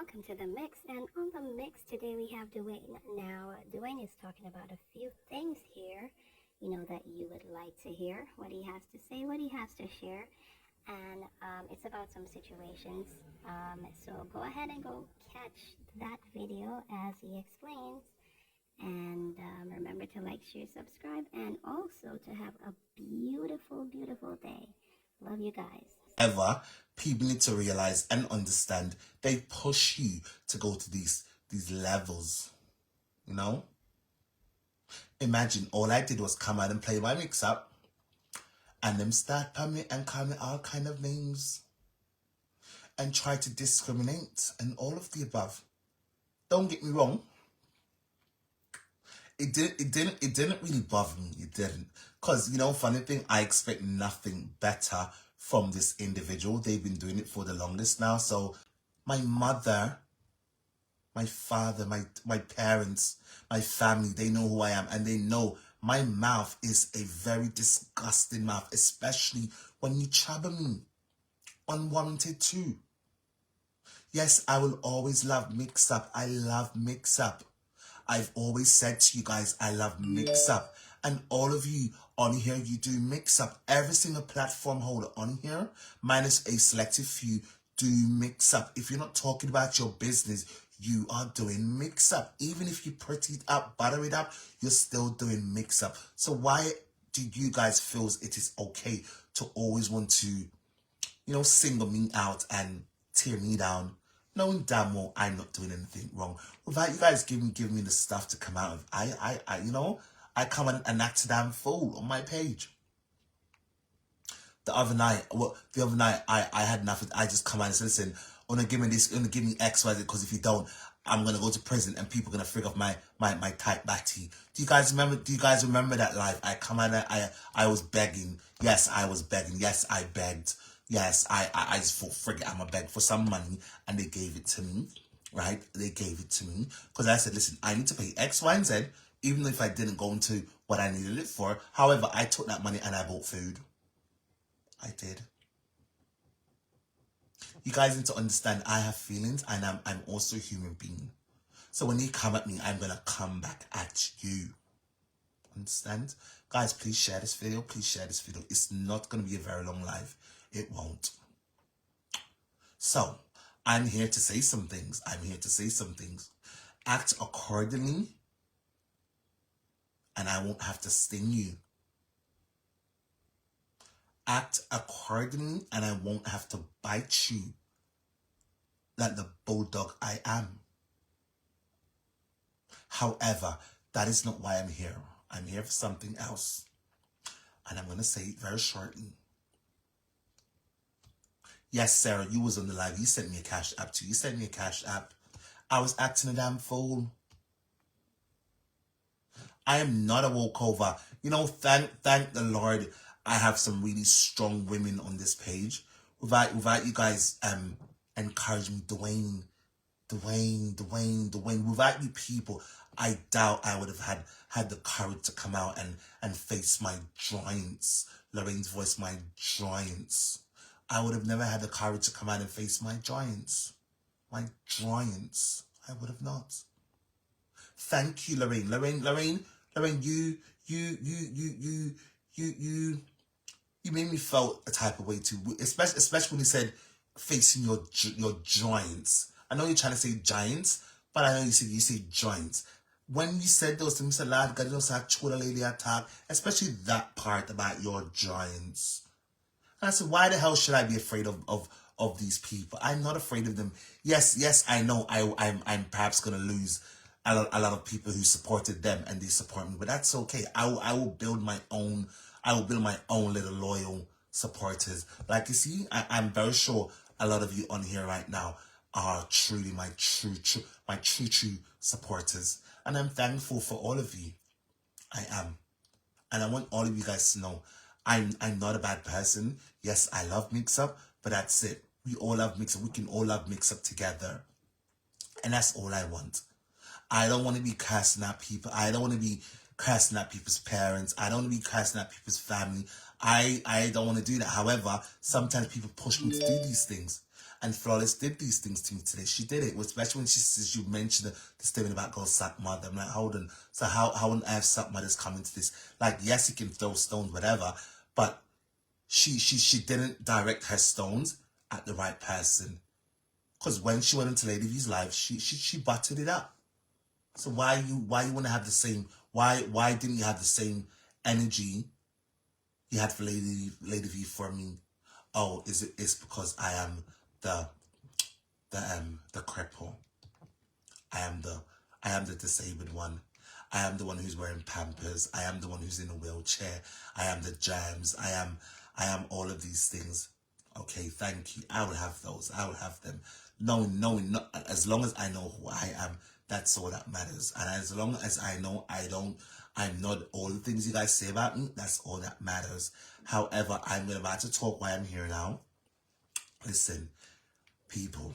welcome to the mix. And on the mix today we have Dwayne. Now, Dwayne is talking about a few things here, that you would like to hear, what he has to say, what he has to share. And it's about some situations. So go ahead and go catch that video as he explains. And remember to like, share, subscribe, and also to have a beautiful, beautiful day. Love you guys. Ever, people need to realize and understand they push you to go to these levels. Imagine all I did was come out and play my mix-up, and them start putting me and call me all kind of names and try to discriminate and all of the above. Don't get me wrong. It didn't really bother me. It didn't. Because, funny thing, I expect nothing better from this individual. They've been doing it for the longest now. So my mother, my father, my parents, my family, they know who I am, and they know my mouth is a very disgusting mouth, especially when you trouble me. Unwarranted too. Yes, I will always love Mix-Up. I love Mix-Up. I've always said to you guys, I love Mix-Up. And all of you on here, you do Mix-Up. Every single platform holder on here, minus a selective few, do Mix-Up. If you're not talking about your business, you are doing Mix-Up. Even if you pretty it up, butter it up, you're still doing Mix-Up. So why do you guys feel it is okay to always want to, single me out and tear me down, knowing damn well I'm not doing anything wrong? Without you guys giving me the stuff to come out of, I come and act a damn fool on my page. The other night, I had nothing. I just come out and said, listen, give me this, give me X, Y, Z, because if you don't, I'm gonna go to prison and people are gonna figure off my tight batty. Do you guys remember that live? I come out and I was begging. Yes, I was begging. Yes, I begged. Yes, I just thought, friggin', I'm a beg for some money, and they gave it to me, right? They gave it to me, because I said, listen, I need to pay X, Y, and Z, even if I didn't go into what I needed it for. However, I took that money and I bought food. I did. You guys need to understand, I have feelings, and I'm also a human being. So when you come at me, I'm gonna come back at you. Understand? Guys, please share this video. Please share this video. It's not gonna be a very long live. It won't. So, I'm here to say some things. Act accordingly, and I won't have to sting you. Act accordingly, and I won't have to bite you like the bulldog I am. However, that is not why I'm here. I'm here for something else. And I'm going to say it very shortly. Yes, Sarah, you was on the live. You sent me a cash app too. You sent me a cash app. I was acting a damn fool. I am not a walkover. Thank the Lord, I have some really strong women on this page. Without you guys encouraging me, Dwayne. Without you people, I doubt I would have had the courage to come out and face my giants. Lorraine's voice, my giants. I would have never had the courage to come out and face my giants. My giants. I would have not. Thank you, Lorraine. Lorraine, you made me feel a type of way too, especially when you said facing your giants. I know you're trying to say giants, but I know you said giants. When you said those things, a lot God knows how to lady attack, especially that part about your giants. And I said, why the hell should I be afraid of these people? I'm not afraid of them. Yes, I know I'm perhaps gonna lose a lot of people who supported them, and they support me, but that's okay. I will build my own. I will build my own little loyal supporters. Like you see, I'm very sure a lot of you on here right now are truly my true supporters, and I'm thankful for all of you. I am, and I want all of you guys to know I'm not a bad person. Yes, I love Mix-Up, but that's it. We all love Mix-Up. We can all love Mix-Up together, and that's all I want. I don't want to be cursing at people. I don't want to be cursing at people's parents. I don't want to be cursing at people's family. I don't want to do that. However, sometimes people push me to do these things. And Flawless did these things to me today. She did it, especially when you mentioned the statement about go suck mother. I'm like, hold on. So how on earth suck mothers come into this? Like, yes, he can throw stones, whatever, but she didn't direct her stones at the right person. Because when she went into Lady V's life, she buttered it up. So why you want to have the same? Why didn't you have the same energy you had for Lady V for me? Oh, it's because I am the cripple. I am the disabled one. I am the one who's wearing Pampers. I am the one who's in a wheelchair. I am the germs. I am all of these things. Okay, thank you. I will have those. I will have them. Knowing, not, as long as I know who I am, that's all that matters. And as long as I know I'm not all the things you guys say about me, that's all that matters. However, I'm about to talk while I'm here now. Listen, people,